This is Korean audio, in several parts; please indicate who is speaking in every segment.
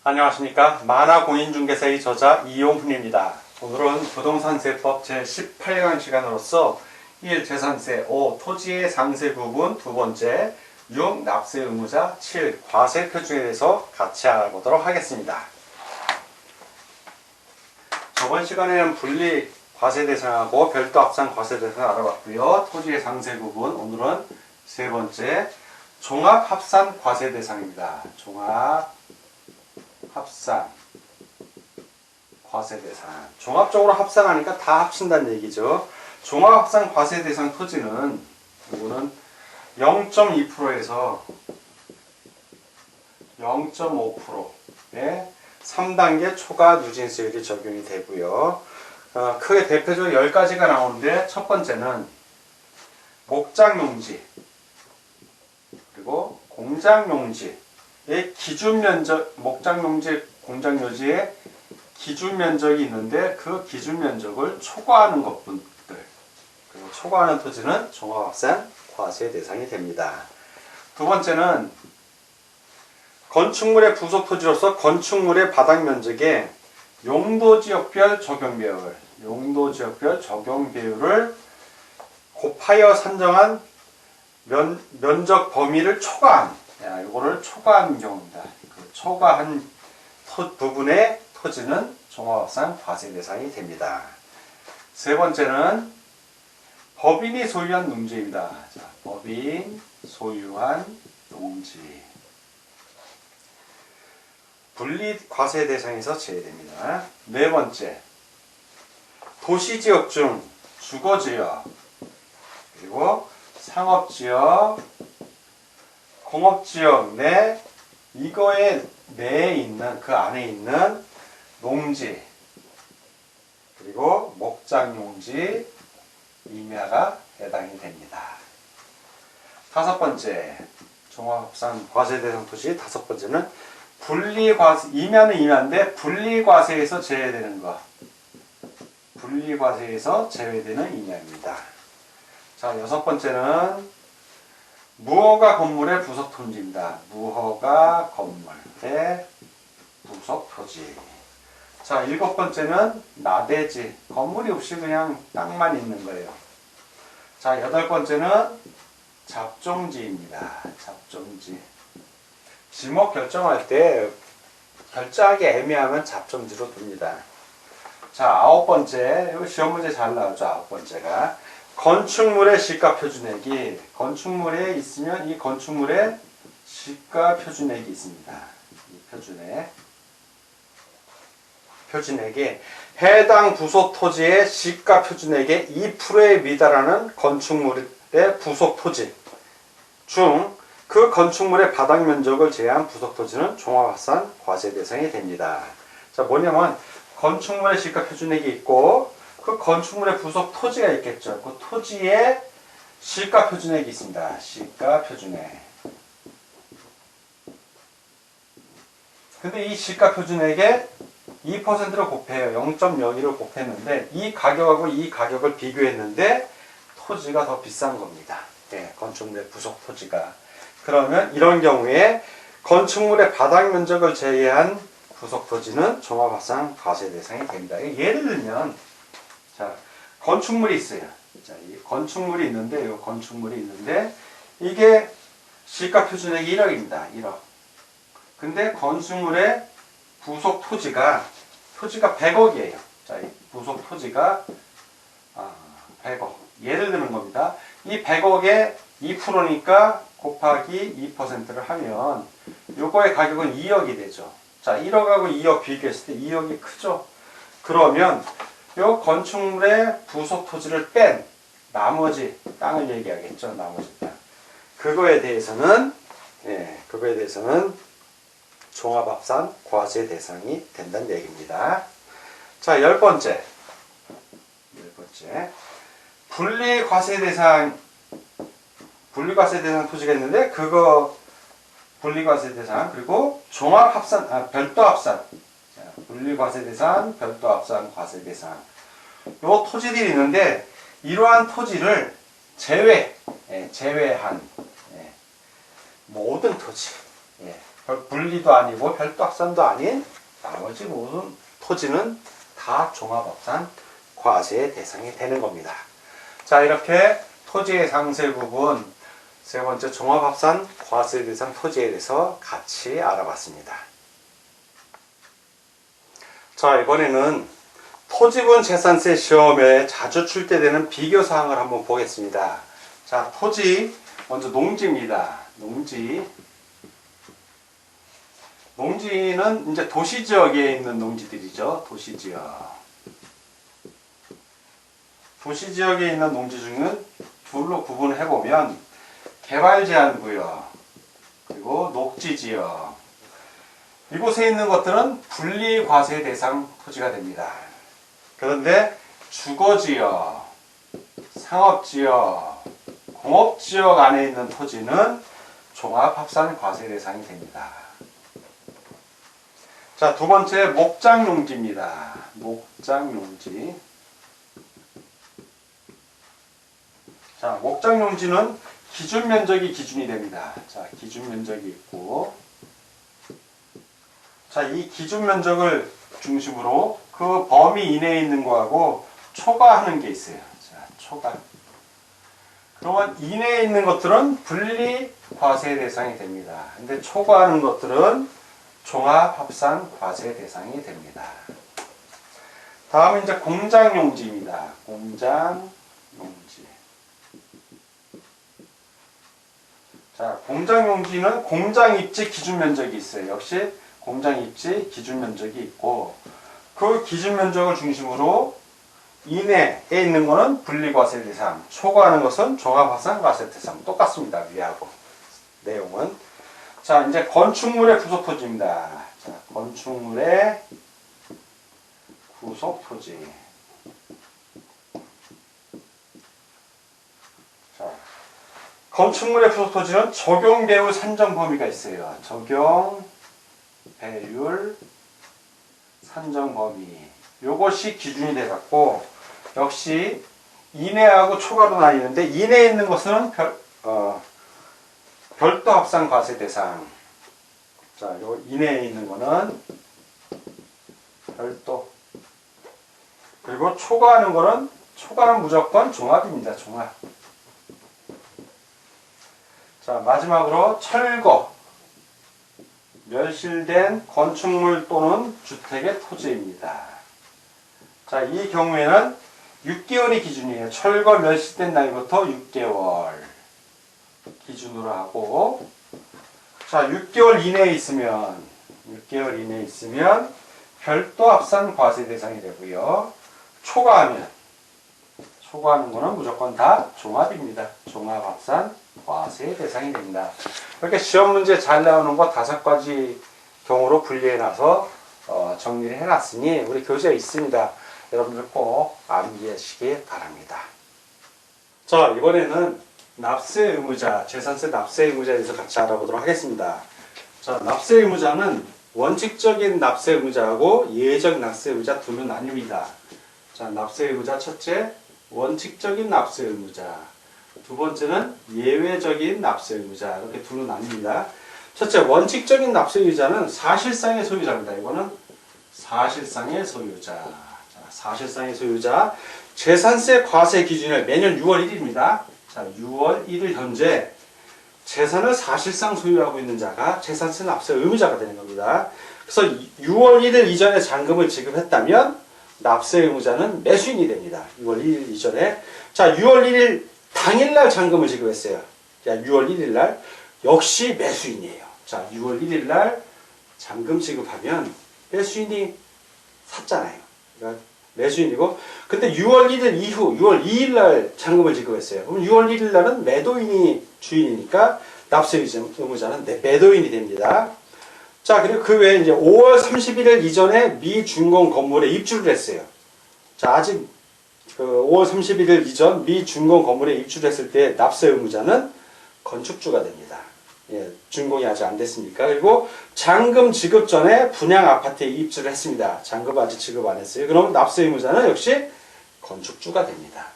Speaker 1: 안녕하십니까. 만화공인중개사의 저자 이용훈입니다. 오늘은 부동산세법 제18강 시간으로서 1. 재산세, 5. 토지의 상세 구분, 두 번째 6. 납세 의무자, 7. 과세 표준에 대해서 같이 알아보도록 하겠습니다. 저번 시간에는 분리 과세 대상하고 별도 합산 과세 대상을 알아봤고요. 토지의 상세 구분, 오늘은 세 번째 종합 합산 과세 대상입니다. 종합 합산 과세 대상. 종합적으로 합산하니까 다 합친다는 얘기죠. 종합 합산 과세 대상 토지는 이거는 0.2%에서 0.5%의 3단계 초과 누진세율이 적용이 되고요. 크게 대표적으로 10가지가 나오는데, 첫 번째는 목장용지 그리고 공장용지의 기준면적, 목장용지, 공장용지의 기준면적이 있는데 그 기준면적을 초과하는 것들, 그리고 초과하는 토지는 종합합산 과세 대상이 됩니다. 두 번째는 건축물의 부속 토지로서 건축물의 바닥 면적에 용도지역별 적용 비율을 곱하여 산정한 면적 범위를 초과한, 이거를 초과한 경우입니다. 그 초과한 부분의 토지는 종합합산 과세 대상이 됩니다. 세 번째는 법인이 소유한 농지입니다. 자, 법인 소유한 농지. 분리 과세 대상에서 제외됩니다. 네 번째, 도시지역 중 주거지역, 그리고 상업지역, 공업지역 내, 이거에 내에 있는, 그 안에 있는 농지, 그리고 목장용지, 임야가 해당이 됩니다. 다섯 번째, 종합합산 과세 대상 토지 다섯 번째는 분리과세, 임야는 임야인데 분리과세에서 제외되는 것. 분리과세에서 제외되는 임야입니다. 자, 여섯 번째는 무허가 건물의 부속 토지입니다. 무허가 건물의 부속 토지. 자, 일곱 번째는 나대지. 건물이 없이 그냥 땅만 있는 거예요. 자, 여덟 번째는 잡종지입니다. 잡종지. 지목 결정할 때 결정하기 애매하면 잡종지로 둡니다. 자, 아홉 번째. 이거 시험 문제 잘 나오죠. 아홉 번째가 건축물의 시가 표준액이, 건축물에 있으면 이 건축물의 시가 표준액이 있습니다. 이 표준액에 해당 부속 토지의 시가 표준액의 2%에 미달하는 건축물의 부속 토지 중 그 건축물의 바닥 면적을 제외한 부속 토지는 종합합산 과세 대상이 됩니다. 자, 뭐냐면 건축물의 시가 표준액이 있고 그 건축물의 부속 토지가 있겠죠. 그 토지에 시가 표준액이 있습니다. 시가 표준액. 근데 이 시가 표준액에 2%를 곱해요. 0.02를 곱했는데 이 가격하고 이 가격을 비교했는데 토지가 더 비싼 겁니다. 네, 건축물의 부속 토지가. 그러면 이런 경우에 건축물의 바닥 면적을 제외한 부속 토지는 종합합산 과세 대상이 됩니다. 예를 들면, 자, 건축물이 있어요. 자, 이 건축물이 있는데, 이 건축물이 있는데, 이게 시가 표준액이 1억입니다. 1억. 근데 건축물의 부속 토지가 100억이에요. 자, 이 부속 토지가 100억. 예를 드는 겁니다. 이 100억에 2%니까 곱하기 2%를 하면 요거의 가격은 2억이 되죠. 자, 1억하고 2억 비교했을 때 2억이 크죠. 그러면 요 건축물의 부속 토지를 뺀 나머지 땅을 얘기하겠죠. 나머지 땅. 그거에 대해서는 종합합산 과세 대상이 된다는 얘기입니다. 자, 열 번째. 분리과세 대상 토지가 있는데, 그거 분리과세 대상, 그리고 종합합산, 별도합산. 분리과세 대상, 별도합산 과세 대상. 요 토지들이 있는데, 이러한 토지를 제외한 모든 토지, 예, 분리도 아니고 별도합산도 아닌 나머지 모든 토지는 다 종합합산 과세의 대상이 되는 겁니다. 자, 이렇게 토지의 상세 부분 세 번째 종합합산 과세 대상 토지에 대해서 같이 알아봤습니다. 자, 이번에는 토지분 재산세 시험에 자주 출제되는 비교 사항을 한번 보겠습니다. 자, 토지 먼저 농지입니다. 농지는 이제 도시지역에 있는 농지들이죠. 도시지역에 있는 농지 중은 둘로 구분을 해보면 개발제한구역 그리고 녹지지역, 이곳에 있는 것들은 분리과세 대상 토지가 됩니다. 그런데 주거지역, 상업지역, 공업지역 안에 있는 토지는 종합합산 과세 대상이 됩니다. 자, 두 번째 목장용지입니다. 자, 목장용지는 기준면적이 기준이 됩니다. 자, 기준면적이 있고, 자, 이 기준면적을 중심으로 그 범위 이내에 있는 거하고 초과하는 게 있어요. 자, 초과. 그러면 이내에 있는 것들은 분리 과세 대상이 됩니다. 근데 초과하는 것들은 종합합산 과세 대상이 됩니다. 다음은 이제 공장용지입니다. 공장용지. 자, 공장용지는 공장입지 기준면적이 있어요. 역시 공장입지 기준면적이 있고, 그 기준면적을 중심으로 이내에 있는 것은 분리과세 대상, 초과하는 것은 종합합산 과세 대상. 똑같습니다. 위하고 내용은. 자, 이제 건축물의 구속토지입니다. 자, 건축물의 구속토지. 자, 건축물의 구속토지는 적용배율 산정 범위가 있어요. 적용배율 산정 범위. 요것이 기준이 돼갖고, 역시 이내하고 초과로 나뉘는데, 이내에 있는 것은 별도 합산 과세 대상. 자, 요 이내에 있는 거는 별도. 그리고 초과는 무조건 종합입니다. 종합. 자, 마지막으로 철거. 멸실된 건축물 또는 주택의 토지입니다. 자, 이 경우에는 6개월이 기준이에요. 철거 멸실된 날부터 6개월 기준으로 하고, 자, 6개월 이내에 있으면 별도 합산 과세 대상이 되고요. 초과하는 거는 무조건 다 종합입니다. 종합합산 과세 대상이 됩니다. 이렇게 시험 문제 잘 나오는 거 5가지 경우로 분리해놔서 정리를 해놨으니 우리 교재에 있습니다. 여러분들 꼭 암기하시기 바랍니다. 자, 이번에는 납세 의무자, 재산세 납세 의무자에 대해서 같이 알아보도록 하겠습니다. 자, 납세 의무자는 원칙적인 납세 의무자하고 예외적 납세 의무자 둘로 나뉩니다. 자, 납세 의무자 첫째, 원칙적인 납세 의무자. 두 번째는 예외적인 납세 의무자. 이렇게 둘로 나뉩니다. 첫째, 원칙적인 납세 의무자는 사실상의 소유자입니다. 이거는 사실상의 소유자. 자, 사실상의 소유자. 재산세 과세 기준일 매년 6월 1일입니다. 자, 6월 1일 현재 재산을 사실상 소유하고 있는 자가 재산세 납세 의무자가 되는 겁니다. 그래서 6월 1일 이전에 잔금을 지급했다면 납세 의무자는 매수인이 됩니다. 6월 1일 이전에. 자, 6월 1일 당일날 잔금을 지급했어요. 자, 6월 1일날 역시 매수인이에요. 자, 6월 1일날 잔금 지급하면 매수인이 샀잖아요. 그러니까 매수인이고, 근데 6월 1일 이후 6월 2일날 잔금을 지급했어요. 그럼 6월 1일날은 매도인이 주인이니까 납세 의무자는 매도인이 됩니다. 자, 그리고 그 외에 이제 5월 31일 이전에 미준공 건물에 입주를 했어요. 자, 아직 그 5월 31일 이전 미준공 건물에 입주를 했을 때 납세 의무자는 건축주가 됩니다. 예, 준공이 아직 안 됐으니까. 그리고 잔금 지급 전에 분양 아파트에 입주를 했습니다. 잔금 아직 지급 안 했어요. 그럼 납세 의무자는 역시 건축주가 됩니다.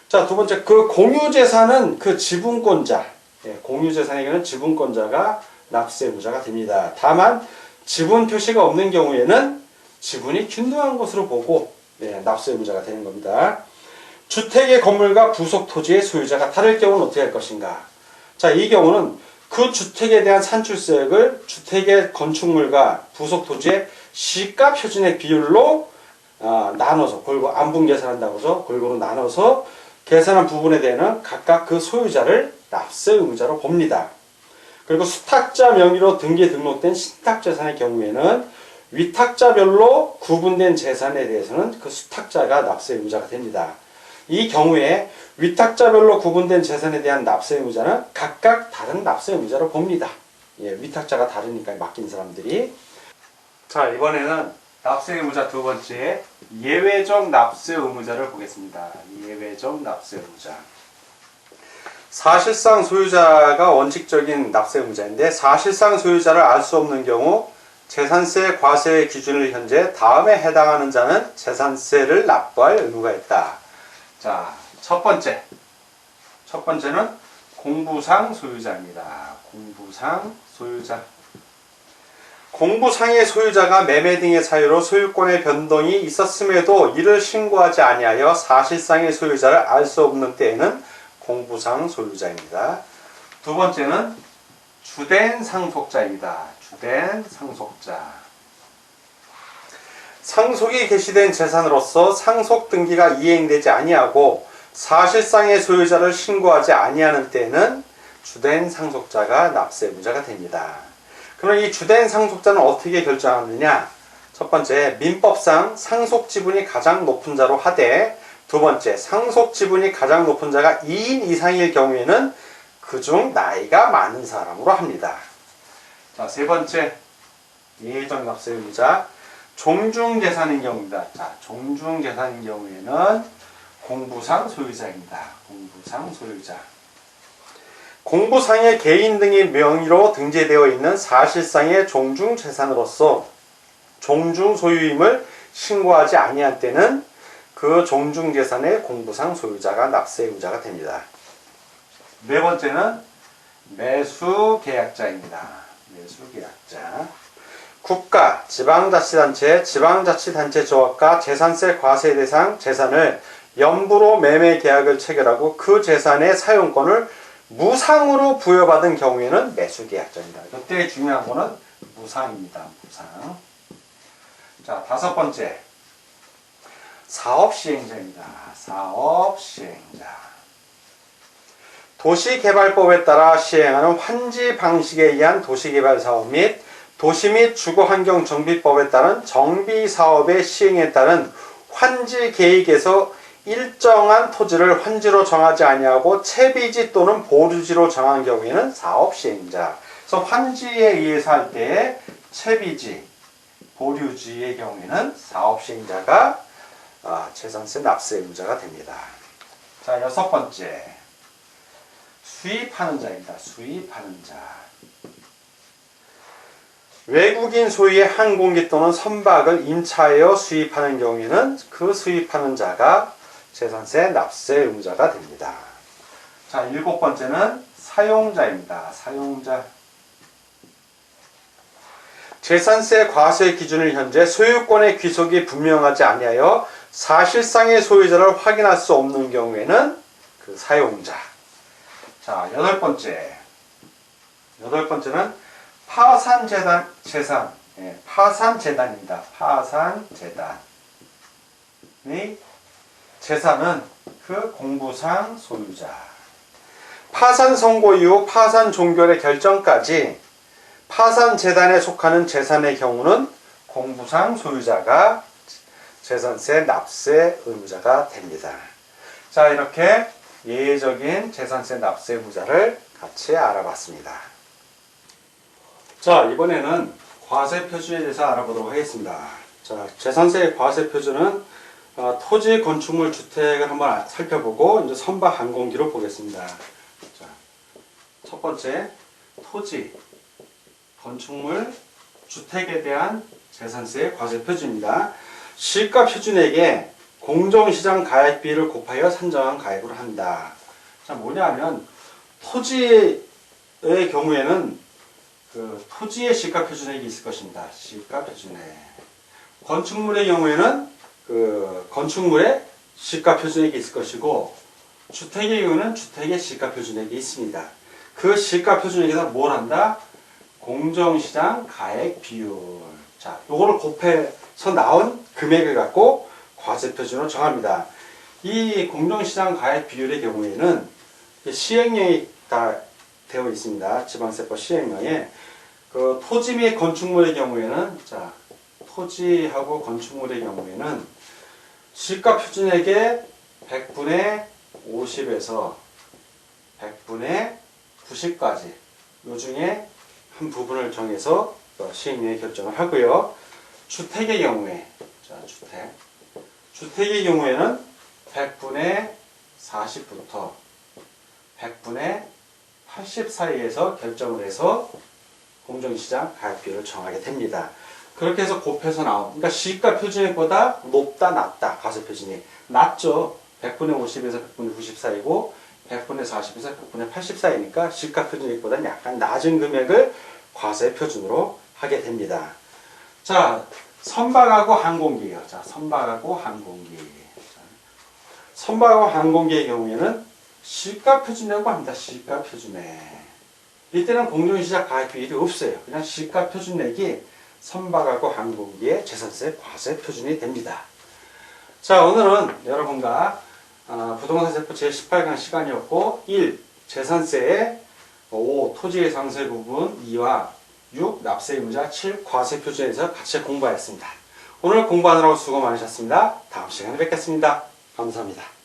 Speaker 1: 자, 두 번째, 그 공유재산은 그 지분권자, 공유재산에게는 지분권자가 납세 의무자가 됩니다. 다만 지분 표시가 없는 경우에는 지분이 균등한 것으로 보고 납세 의무자가 되는 겁니다. 주택의 건물과 부속 토지의 소유자가 다를 경우는 어떻게 할 것인가? 자, 이 경우는 그 주택에 대한 산출세액을 주택의 건축물과 부속 토지의 시가 표준액 비율로 나눠서 안분 계산한다고 해서 골고루 나눠서 계산한 부분에 대해서는 각각 그 소유자를 납세 의무자로 봅니다. 그리고 수탁자 명의로 등기 등록된 신탁재산의 경우에는 위탁자별로 구분된 재산에 대해서는 그 수탁자가 납세 의무자가 됩니다. 이 경우에 위탁자별로 구분된 재산에 대한 납세 의무자는 각각 다른 납세 의무자로 봅니다. 위탁자가 다르니까 맡긴 사람들이. 자, 이번에는 납세 의무자 두 번째 예외적 납세 의무자를 보겠습니다. 예외적 납세 의무자. 사실상 소유자가 원칙적인 납세 의무자인데 사실상 소유자를 알 수 없는 경우 재산세 과세의 기준을 현재 다음에 해당하는 자는 재산세를 납부할 의무가 있다. 자, 첫 번째는 공부상 소유자입니다. 공부상 소유자. 공부상의 소유자가 매매 등의 사유로 소유권의 변동이 있었음에도 이를 신고하지 아니하여 사실상의 소유자를 알 수 없는 때에는 공부상 소유자입니다. 두 번째는 주된 상속자입니다. 주된 상속자. 상속이 개시된 재산으로서 상속 등기가 이행되지 아니하고 사실상의 소유자를 신고하지 아니하는 때에는 주된 상속자가 납세 의무자가 됩니다. 그럼 이 주된 상속자는 어떻게 결정하느냐? 첫 번째, 민법상 상속 지분이 가장 높은 자로 하되, 두 번째, 상속 지분이 가장 높은 자가 2인 이상일 경우에는 그중 나이가 많은 사람으로 합니다. 자, 세 번째, 예외적 납세 의무자, 종중재산인 경우입니다. 자, 종중재산인 경우에는 공부상 소유자입니다. 공부상 소유자. 공부상의 개인 등의 명의로 등재되어 있는 사실상의 종중재산으로서 종중 소유임을 신고하지 아니한 때는 그 종중재산의 공부상 소유자가 납세 의무자가 됩니다. 네 번째는 매수계약자입니다. 매수계약자. 국가, 지방자치단체, 지방자치단체 조합과 재산세 과세 대상 재산을 연부로 매매 계약을 체결하고 그 재산의 사용권을 무상으로 부여받은 경우에는 매수계약자입니다. 이때 중요한 거는 무상입니다. 무상. 자, 다섯 번째. 사업시행자입니다. 사업시행자. 도시개발법에 따라 시행하는 환지 방식에 의한 도시개발사업 및 도시 및 주거환경정비법에 따른 정비사업의 시행에 따른 환지 계획에서 일정한 토지를 환지로 정하지 아니하고 채비지 또는 보류지로 정한 경우에는 사업시행자. 그래서 환지에 의해서 할 때 채비지, 보류지의 경우에는 사업시행자가 재산세 납세 의무자가 됩니다. 자, 여섯 번째. 수입하는 자입니다. 수입하는 자. 외국인 소유의 항공기 또는 선박을 임차하여 수입하는 경우에는 그 수입하는 자가 재산세 납세 의무자가 됩니다. 자, 일곱 번째는 사용자입니다. 사용자. 재산세 과세 기준을 현재 소유권의 귀속이 분명하지 아니하여 사실상의 소유자를 확인할 수 없는 경우에는 그 사용자. 자, 여덟 번째는 파산재단, 파산재단입니다. 파산재단의 재산은 그 공부상 소유자. 파산 선고 이후 파산 종결의 결정까지 파산재단에 속하는 재산의 경우는 공부상 소유자가 재산세 납세 의무자가 됩니다. 자, 이렇게 예외적인 재산세 납세 의무자를 같이 알아봤습니다. 자, 이번에는 과세표준에 대해서 알아보도록 하겠습니다. 자, 재산세 과세표준은 토지, 건축물, 주택을 한번 살펴보고 이제 선박 항공기로 보겠습니다. 자, 첫 번째, 토지, 건축물, 주택에 대한 재산세 과세표준입니다. 시가 표준액에 공정시장 가액비를 곱하여 산정한 가액으로 한다. 자, 뭐냐면 토지의 경우에는 그 토지의 시가 표준액이 있을 것입니다. 시가 표준액. 건축물의 경우에는 그 건축물의 시가 표준액이 있을 것이고, 주택의 경우는 주택의 시가 표준액이 있습니다. 그 시가 표준액에다 뭘 한다? 공정시장 가액 비율. 자, 요거를 곱해서 나온 금액을 갖고 과세 표준으로 정합니다. 이 공정시장 가액 비율의 경우에는 시행령이 다 되어 있습니다. 지방세법 시행령에 그 토지 및 건축물의 경우에는, 자, 토지하고 건축물의 경우에는 시가 표준액의 100분의 50에서 100분의 90까지 요 중에 한 부분을 정해서 시행령에 결정을 하고요. 주택의 경우에, 자, 주택의 경우에는 100분의 40부터 100분의 80 사이에서 결정을 해서 공정시장 가액비율을 정하게 됩니다. 그렇게 해서 곱해서 나온, 그러니까 시가 표준액보다 높다 낮다, 과세 표준이 낮죠. 100분의 50에서 100분의 90 사이고 100분의 40에서 100분의 80 사이니까 시가 표준액보다는 약간 낮은 금액을 과세 표준으로 하게 됩니다. 자, 선박하고 항공기요. 자, 선박하고 항공기. 선박하고 항공기의 경우에는 시가 표준액이라고 합니다. 시가 표준액. 이때는 공정시장 가액비율이 없어요. 그냥 시가 표준액이 선박하고 항공기의 재산세 과세 표준이 됩니다. 자, 오늘은 여러분과 부동산세법 제18강 시간이었고, 1. 재산세의 5. 토지의 상세 부분 2와 6. 납세 의무자 7. 과세 표준에서 같이 공부하였습니다. 오늘 공부하느라고 수고 많으셨습니다. 다음 시간에 뵙겠습니다. 감사합니다.